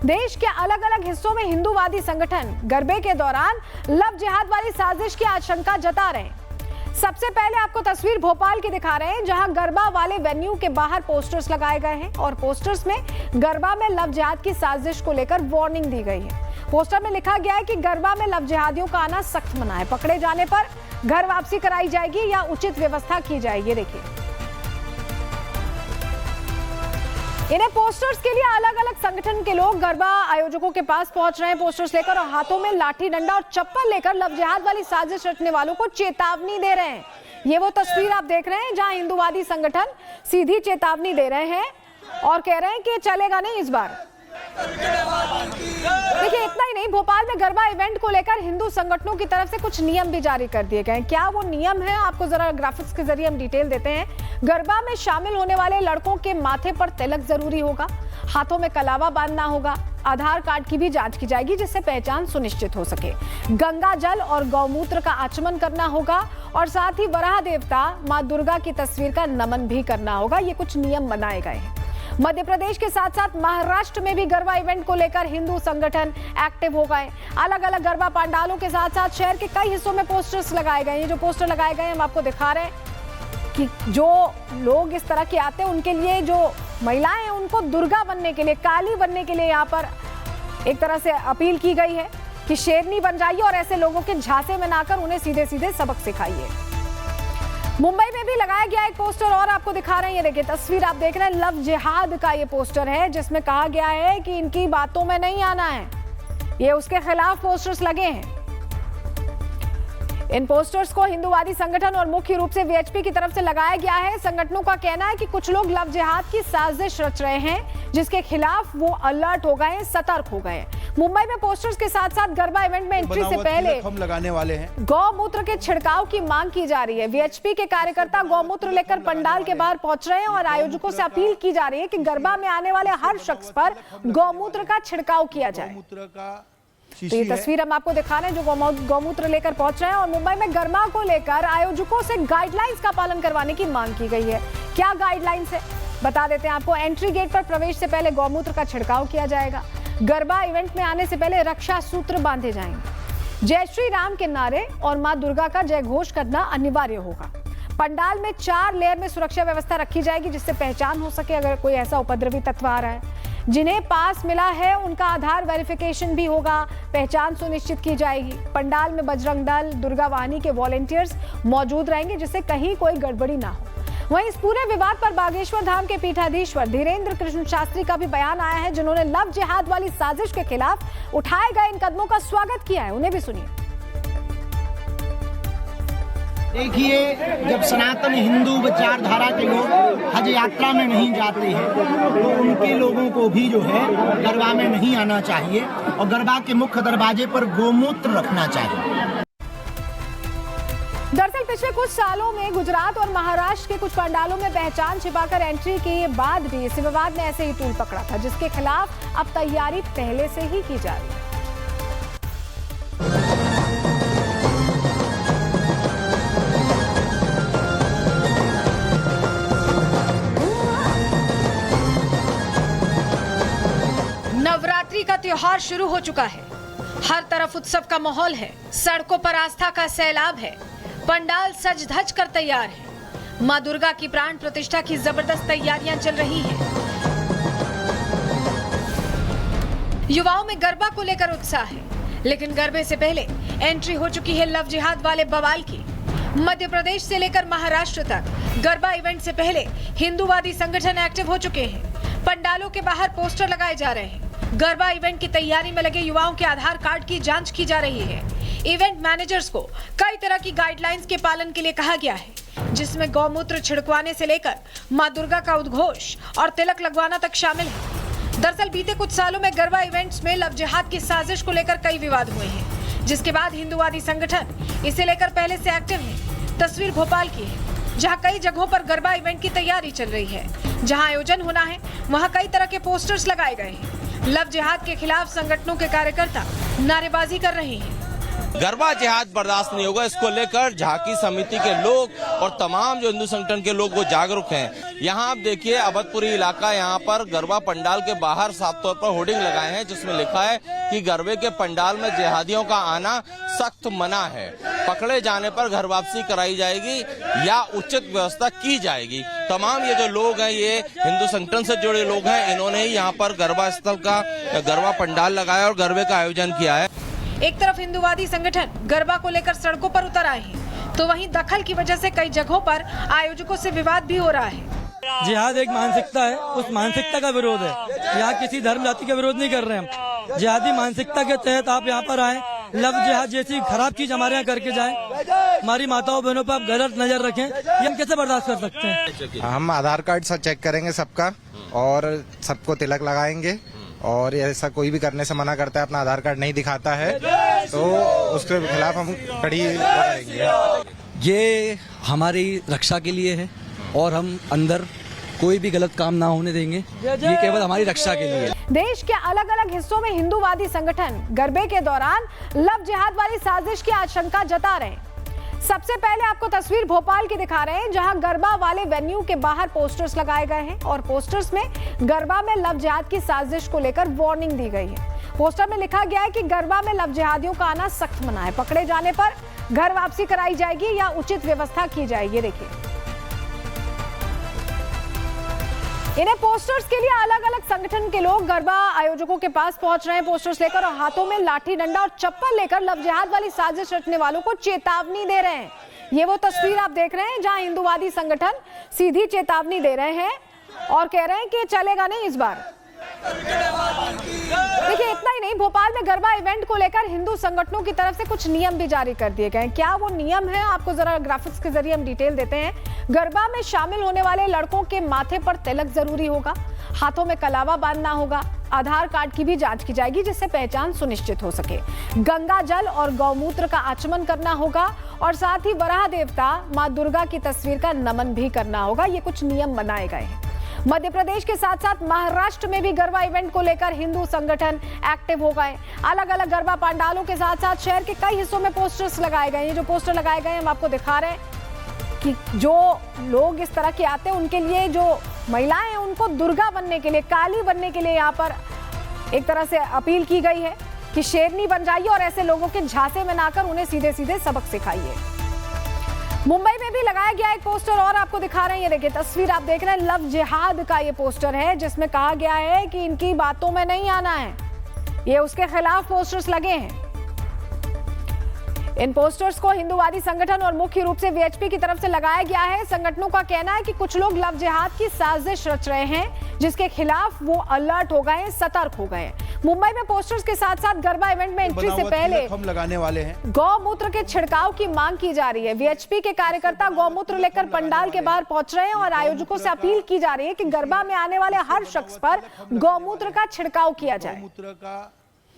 देश के अलग अलग हिस्सों में हिंदूवादी संगठन गरबे के दौरान लव जिहाद वाली साजिश की आशंका जता रहे हैं। सबसे पहले आपको तस्वीर भोपाल की दिखा रहे हैं, जहां गरबा वाले वेन्यू के बाहर पोस्टर्स लगाए गए हैं और पोस्टर्स में गरबा में लव जिहाद की साजिश को लेकर वार्निंग दी गई है। पोस्टर में लिखा गया है कि गरबा में लव जिहादियों का आना सख्त मना है, पकड़े जाने पर घर वापसी कराई जाएगी या उचित व्यवस्था की जाएगी। देखिए, इन्हें पोस्टर्स के लिए अलग अलग संगठन के लोग गरबा आयोजकों के पास पहुंच रहे हैं पोस्टर्स लेकर, और हाथों में लाठी डंडा और चप्पल लेकर लव जिहाद वाली साजिश रचने वालों को चेतावनी दे रहे हैं। ये वो तस्वीर आप देख रहे हैं जहां हिंदूवादी संगठन सीधी चेतावनी दे रहे हैं और कह रहे हैं कि चलेगा नहीं इस बार। देखिए, इतना ही नहीं, भोपाल में गरबा इवेंट को लेकर हिंदू संगठनों की तरफ से कुछ नियम भी जारी कर दिए गए। क्या वो नियम है, आपको जरा ग्राफिक्स के जरिए हम डिटेल देते हैं। गरबा में शामिल होने वाले लड़कों के माथे पर तिलक जरूरी होगा, हाथों में कलावा बांधना होगा, आधार कार्ड की भी जांच की जाएगी जिससे पहचान सुनिश्चित हो सके, गंगा जल और गौमूत्र का आचमन करना होगा और साथ ही वराह देवता मां दुर्गा की तस्वीर का नमन भी करना होगा। ये कुछ नियम बनाए गए हैं। मध्य प्रदेश के साथ साथ महाराष्ट्र में भी गरबा इवेंट को लेकर हिंदू संगठन एक्टिव हो गए। अलग अलग गरबा पंडालों के साथ साथ शहर के कई हिस्सों में पोस्टर्स लगाए गए हैं। जो पोस्टर लगाए गए हैं हम आपको दिखा रहे हैं कि जो लोग इस तरह के आते हैं उनके लिए, जो महिलाएं हैं उनको दुर्गा बनने के लिए, काली बनने के लिए यहाँ पर एक तरह से अपील की गई है कि शेरनी बन जाइए और ऐसे लोगों के झांसे में ना आकर उन्हें सीधे सीधे सबक सिखाइए। मुंबई में भी लगाया गया एक पोस्टर और आपको दिखा रहे हैं। ये देखिए, तस्वीर आप देख रहे हैं, लव जिहाद का ये पोस्टर है जिसमें कहा गया है कि इनकी बातों में नहीं आना है। ये उसके खिलाफ पोस्टर्स लगे हैं। इन पोस्टर्स को हिंदूवादी संगठन और मुख्य रूप से वीएचपी की तरफ से लगाया गया है। संगठनों का कहना है कि कुछ लोग लव जिहाद की साजिश रच रहे हैं जिसके खिलाफ वो अलर्ट हो गए, सतर्क हो गए। मुंबई में पोस्टर्स के साथ साथ गरबा इवेंट में एंट्री से पहले हम लगाने वाले हैं। गौमूत्र के छिड़काव की मांग की जा रही है। वीएचपी के कार्यकर्ता गौमूत्र लेकर पंडाल के बाहर पहुंच रहे हैं और आयोजकों से अपील की जा रही है कि गरबा में आने वाले हर शख्स पर गौमूत्र का छिड़काव किया जाए। तो ये तस्वीर हम आपको दिखा रहे हैं जो गौमूत्र लेकर पहुंच रहे हैं। और मुंबई में गरबा को लेकर आयोजकों से गाइडलाइंस का पालन करवाने की मांग की गई है। क्या गाइडलाइंस है बता देते हैं आपको। एंट्री गेट पर प्रवेश से पहले गौमूत्र का छिड़काव किया जाएगा। गरबा इवेंट में आने से पहले रक्षा सूत्र बांधे जाएंगे। जय श्री राम के नारे और मां दुर्गा का जय घोष करना अनिवार्य होगा। पंडाल में 4 लेयर में सुरक्षा व्यवस्था रखी जाएगी जिससे पहचान हो सके अगर कोई ऐसा उपद्रवी तत्व आ रहा है। जिन्हें पास मिला है उनका आधार वेरिफिकेशन भी होगा, पहचान सुनिश्चित की जाएगी। पंडाल में बजरंग दल, दुर्गा वाहिनी के वॉलेंटियर्स मौजूद रहेंगे जिससे कहीं कोई गड़बड़ी ना हो। वहीं इस पूरे विवाद पर बागेश्वर धाम के पीठाधीश्वर धीरेन्द्र कृष्ण शास्त्री का भी बयान आया है, जिन्होंने लव जिहाद वाली साजिश के खिलाफ उठाए गए इन कदमों का स्वागत किया है। उन्हें भी सुनिए। देखिए, जब सनातन हिंदू विचारधारा के लोग हज यात्रा में नहीं जाते हैं तो उनके लोगों को भी जो है गरबा में नहीं आना चाहिए और गरबा के मुख्य दरवाजे पर गोमूत्र रखना चाहिए। दरअसल पिछले कुछ सालों में गुजरात और महाराष्ट्र के कुछ पंडालों में पहचान छिपाकर एंट्री के बाद भी इस विवाद ने ऐसे ही तूल पकड़ा था, जिसके खिलाफ अब तैयारी पहले से ही की जा रही है। नवरात्रि का त्योहार शुरू हो चुका है। हर तरफ उत्सव का माहौल है, सड़कों पर आस्था का सैलाब है, पंडाल सज धज कर तैयार है। मां दुर्गा की प्राण प्रतिष्ठा की जबरदस्त तैयारियां चल रही हैं। युवाओं में गरबा को लेकर उत्साह है, लेकिन गरबे से पहले एंट्री हो चुकी है लव जिहाद वाले बवाल की। मध्य प्रदेश से लेकर महाराष्ट्र तक गरबा इवेंट से पहले हिंदूवादी संगठन एक्टिव हो चुके हैं। पंडालों के बाहर पोस्टर लगाए जा रहे हैं। गरबा इवेंट की तैयारी में लगे युवाओं के आधार कार्ड की जांच की जा रही है। इवेंट मैनेजर्स को कई तरह की गाइडलाइंस के पालन के लिए कहा गया है, जिसमें गौमूत्र छिड़कवाने से लेकर मां दुर्गा का उद्घोष और तिलक लगवाना तक शामिल है। दरअसल बीते कुछ सालों में गरबा इवेंट्स में लव जिहाद की साजिश को लेकर कई विवाद हुए हैं, जिसके बाद हिंदूवादी संगठन इसे लेकर पहले से एक्टिव है। तस्वीर भोपाल की है, जहां कई जगहों पर गरबा इवेंट की तैयारी चल रही है। जहां आयोजन होना है वहां कई तरह के पोस्टर्स लगाए गए हैं। लव जिहाद के खिलाफ संगठनों के कार्यकर्ता नारेबाजी कर रहे हैं। गरबा जिहाद बर्दाश्त नहीं होगा। इसको लेकर झांकी समिति के लोग और तमाम जो हिंदू संगठन के लोग वो जागरूक हैं। यहाँ आप देखिए अवधपुरी इलाका, यहाँ पर गरबा पंडाल के बाहर साफ तौर पर होर्डिंग लगाए हैं जिसमें लिखा है कि गरबे के पंडाल में जिहादियों का आना सख्त मना है, पकड़े जाने पर घर वापसी कराई जाएगी या उचित व्यवस्था की जाएगी। तमाम ये जो लोग हैं ये हिंदू संगठन से जुड़े लोग हैं, इन्होंने ही यहाँ पर गरबा स्थल का गरबा पंडाल लगाया और गरबे का आयोजन किया है। एक तरफ हिंदूवादी संगठन गरबा को लेकर सड़कों पर उतर आए हैं, तो वहीं दखल की वजह से कई जगहों पर आयोजकों से विवाद भी हो रहा है। जिहाद एक मानसिकता है, उस मानसिकता का विरोध है। यहाँ किसी धर्म जाति का विरोध नहीं कर रहे हैं हम। जिहादी मानसिकता के तहत आप यहाँ पर आए, लव जिहाद जैसी खराब चीज हमारे यहाँ करके जाएं, हमारी माताओं बहनों पर आप गलत नजर रखें, ये हम कैसे बर्दाश्त कर सकते हैं। हम आधार कार्ड सब चेक करेंगे सबका और सबको तिलक लगाएंगे और ऐसा कोई भी करने से मना करता है, अपना आधार कार्ड नहीं दिखाता है तो उसके खिलाफ हम कड़ी लगाएंगे। ये हमारी रक्षा के लिए है और हम अंदर कोई भी गलत काम ना होने देंगे, ये केवल हमारी रक्षा के लिए। देश के अलग अलग हिस्सों में हिंदूवादी संगठन गरबे के दौरान लव जिहाद वाली साजिश की आशंका जता रहे हैं। सबसे पहले आपको तस्वीर भोपाल की दिखा रहे हैं, जहां गरबा वाले वेन्यू के बाहर पोस्टर्स लगाए गए हैं और पोस्टर्स में गरबा में लव जिहाद की साजिश को लेकर वार्निंग दी गई है। पोस्टर में लिखा गया है कि गरबा में लव जिहादियों का आना सख्त मना है, पकड़े जाने पर घर वापसी कराई जाएगी या उचित व्यवस्था की जाएगी। देखिए, इन्हें पोस्टर्स के लिए अलग अलग संगठन के लोग गरबा आयोजकों के पास पहुंच रहे हैं पोस्टर्स लेकर और हाथों में लाठी डंडा और चप्पल लेकर लव जिहाद वाली साजिश रचने वालों को चेतावनी दे रहे हैं। ये वो तस्वीर आप देख रहे हैं जहां हिंदूवादी संगठन सीधी चेतावनी दे रहे हैं और कह रहे हैं कि चलेगा नहीं इस बार। देखिए, इतना ही नहीं, भोपाल में गरबा इवेंट को लेकर हिंदू संगठनों की तरफ से कुछ नियम भी जारी कर दिए गए हैं। क्या वो नियम है, आपको जरा ग्राफिक्स के जरिए हम डिटेल देते हैं। गरबा में शामिल होने वाले लड़कों के माथे पर तिलक जरूरी होगा, हाथों में कलावा बांधना होगा, आधार कार्ड की भी जांच की जाएगी जिससे पहचान सुनिश्चित हो सके, गंगा जल और गौमूत्र का आचमन करना होगा और साथ ही वराह देवता मां दुर्गा की तस्वीर का नमन भी करना होगा। ये कुछ नियम बनाए गए हैं। मध्य प्रदेश के साथ साथ महाराष्ट्र में भी गरबा इवेंट को लेकर हिंदू संगठन एक्टिव हो गए। अलग अलग गरबा पंडालों के साथ साथ शहर के कई हिस्सों में पोस्टर्स लगाए गए। ये जो पोस्टर लगाए गए हम आपको दिखा रहे हैं कि जो लोग इस तरह के आते हैं उनके लिए, जो महिलाएं हैं उनको दुर्गा बनने के लिए, काली बनने के लिए यहाँ पर एक तरह से अपील की गई है कि शेरनी बन जाइए और ऐसे लोगों के झांसे में ना आकर उन्हें सीधे सीधे सबक सिखाइए। मुंबई में भी लगाया गया एक पोस्टर और आपको दिखा रहे हैं। ये देखिए, तस्वीर आप देख रहे हैं, लव जिहाद का ये पोस्टर है जिसमें कहा गया है कि इनकी बातों में नहीं आना है। ये उसके खिलाफ पोस्टर्स लगे हैं। इन पोस्टर्स को हिंदूवादी संगठन और मुख्य रूप से वीएचपी की तरफ से लगाया गया है। संगठनों का कहना है कि कुछ लोग लव जिहाद की साजिश रच रहे हैं जिसके खिलाफ वो अलर्ट हो गए हैं, सतर्क हो गए हैं। मुंबई में पोस्टर्स के साथ साथ गरबा इवेंट में एंट्री से पहले हम लगाने वाले हैं। गौमूत्र के छिड़काव की मांग की जा रही है। वीएचपी के कार्यकर्ता गौमूत्र लेकर पंडाल के बाहर पहुंच रहे हैं और आयोजकों से अपील की जा रही है कि गरबा में आने वाले हर शख्स पर गौमूत्र का छिड़काव किया जाए।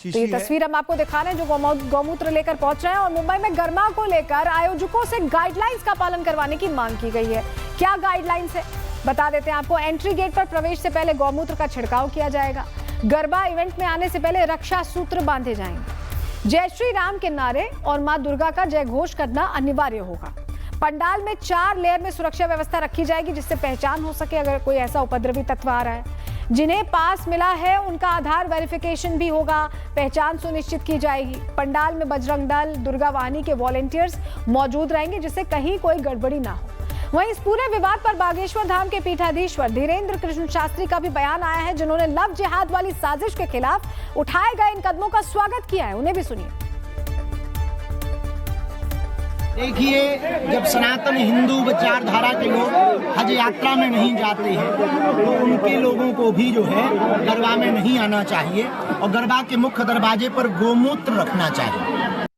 तो ये तस्वीर हम आपको दिखा रहे हैं जो गौमूत्र लेकर पहुंच रहे हैं और मुंबई में गरबा को लेकर आयोजकों से गाइडलाइंस का पालन करवाने की मांग की गई है। क्या गाइडलाइंस है बता देते हैं आपको। एंट्री गेट पर प्रवेश से पहले गौमूत्र का छिड़काव किया जाएगा। गरबा इवेंट में आने से पहले रक्षा सूत्र बांधे जाएंगे। जय श्री राम के नारे और मां दुर्गा का जय घोष करना अनिवार्य होगा। पंडाल में 4 लेयर में सुरक्षा व्यवस्था रखी जाएगी जिससे पहचान हो सके अगर कोई ऐसा उपद्रवी तत्व आ रहा है। जिन्हें पास मिला है उनका आधार वेरिफिकेशन भी होगा, पहचान सुनिश्चित की जाएगी। पंडाल में बजरंग दल, दुर्गा वाहिनी के वॉलंटियर्स मौजूद रहेंगे जिससे कहीं कोई गड़बड़ी ना हो। वहीं इस पूरे विवाद पर बागेश्वर धाम के पीठाधीश्वर धीरेन्द्र कृष्ण शास्त्री का भी बयान आया है जिन्होंने लव जिहाद वाली साजिश के खिलाफ उठाए गए इन कदमों का स्वागत किया है। उन्हें भी सुनिए। देखिए, जब सनातन हिंदू विचारधारा के लोग हज यात्रा में नहीं जाते हैं तो उनके लोगों को भी जो है गरबा में नहीं आना चाहिए और गरबा के मुख्य दरवाजे पर गोमूत्र रखना चाहिए।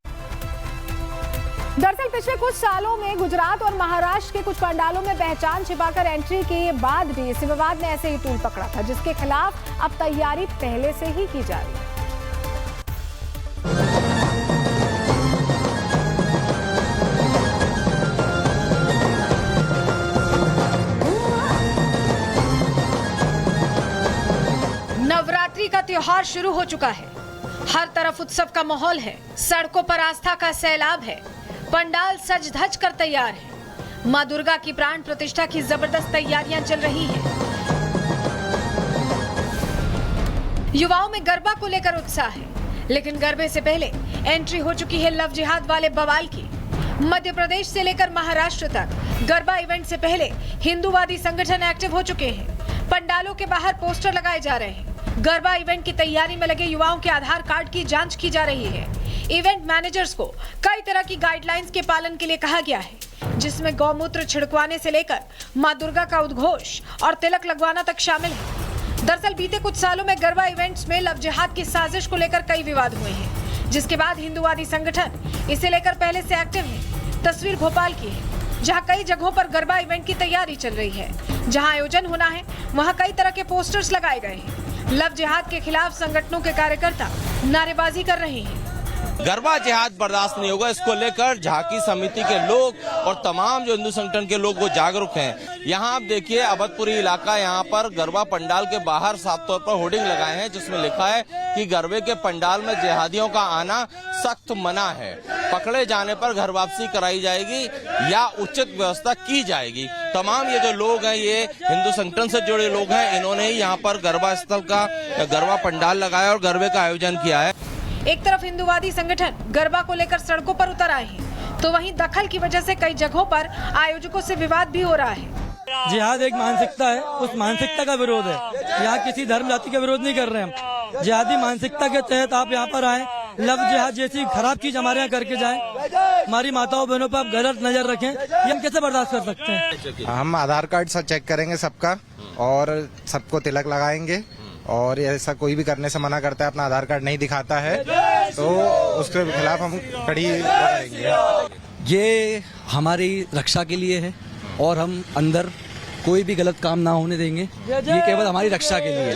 दरअसल पिछले कुछ सालों में गुजरात और महाराष्ट्र के कुछ पंडालों में पहचान छिपाकर एंट्री के बाद भी इस विवाद ने ऐसे ही तूल पकड़ा था जिसके खिलाफ अब तैयारी पहले से ही की जा रही है। नवरात्रि का त्योहार शुरू हो चुका है हर तरफ उत्सव का माहौल है, सड़कों पर आस्था का सैलाब है, पंडाल सज धज कर तैयार है। मां दुर्गा की प्राण प्रतिष्ठा की जबरदस्त तैयारियां चल रही हैं। युवाओं में गरबा को लेकर उत्साह है, लेकिन गरबे से पहले एंट्री हो चुकी है लव जिहाद वाले बवाल की। मध्य प्रदेश से लेकर महाराष्ट्र तक गरबा इवेंट से पहले हिंदूवादी संगठन एक्टिव हो चुके हैं। पंडालों के बाहर पोस्टर लगाए जा रहे हैं। गरबा इवेंट की तैयारी में लगे युवाओं के आधार कार्ड की जांच की जा रही है। इवेंट मैनेजर्स को कई तरह की गाइडलाइंस के पालन के लिए कहा गया है, जिसमें गौमूत्र छिड़कवाने से लेकर मां दुर्गा का उद्घोष और तिलक लगवाना तक शामिल है। दरअसल बीते कुछ सालों में गरबा इवेंट्स में लव जिहाद की साजिश को लेकर कई विवाद हुए हैं, जिसके बाद हिंदूवादी संगठन इसे लेकर पहले से एक्टिव है। तस्वीर भोपाल की है, जहां कई जगहों पर गरबा इवेंट की तैयारी चल रही है। जहां आयोजन होना है, वहां कई तरह के पोस्टर्स लगाए गए हैं। लव जिहाद के खिलाफ संगठनों के कार्यकर्ता नारेबाजी कर रहे हैं। गरबा जिहाद बर्दाश्त नहीं होगा, इसको लेकर झांकी समिति के लोग और तमाम जो हिंदू संगठन के लोग वो जागरूक हैं। यहाँ आप देखिए अवधपुरी इलाका, यहाँ पर गरबा पंडाल के बाहर साफ तौर पर होर्डिंग लगाए हैं, जिसमें लिखा है कि गरबे के पंडाल में जिहादियों का आना सख्त मना है। पकड़े जाने पर घर वापसी कराई जाएगी या उचित व्यवस्था की जाएगी। तमाम ये जो लोग हैं, ये हिंदू संगठन से जुड़े लोग हैं। इन्होंने ही यहाँ पर गरबा स्थल का गरबा पंडाल लगाया और गरबे का आयोजन किया है। एक तरफ हिंदूवादी संगठन गरबा को लेकर सड़कों पर उतर आए हैं, तो वहीं दखल की वजह से कई जगहों पर आयोजकों से विवाद भी हो रहा है। जिहाद एक मानसिकता है, उस मानसिकता का विरोध है। यहाँ किसी धर्म जाति का विरोध नहीं कर रहे हम। जिहादी मानसिकता के तहत आप यहाँ पर आए, लव जिहाद जैसी खराब चीज हमारे यहाँ करके जाए, हमारी माताओं बहनों पर आप गलत नजर रखें, ये हम कैसे बर्दाश्त कर सकते हैं। हम आधार कार्ड सब चेक करेंगे सबका, और सबको तिलक लगाएंगे। और ऐसा कोई भी करने से मना करता है, अपना आधार कार्ड नहीं दिखाता है, तो उसके खिलाफ हम कड़ी करेंगे। ये हमारी रक्षा के लिए है और हम अंदर कोई भी गलत काम ना होने देंगे। ये केवल हमारी रक्षा के लिए है।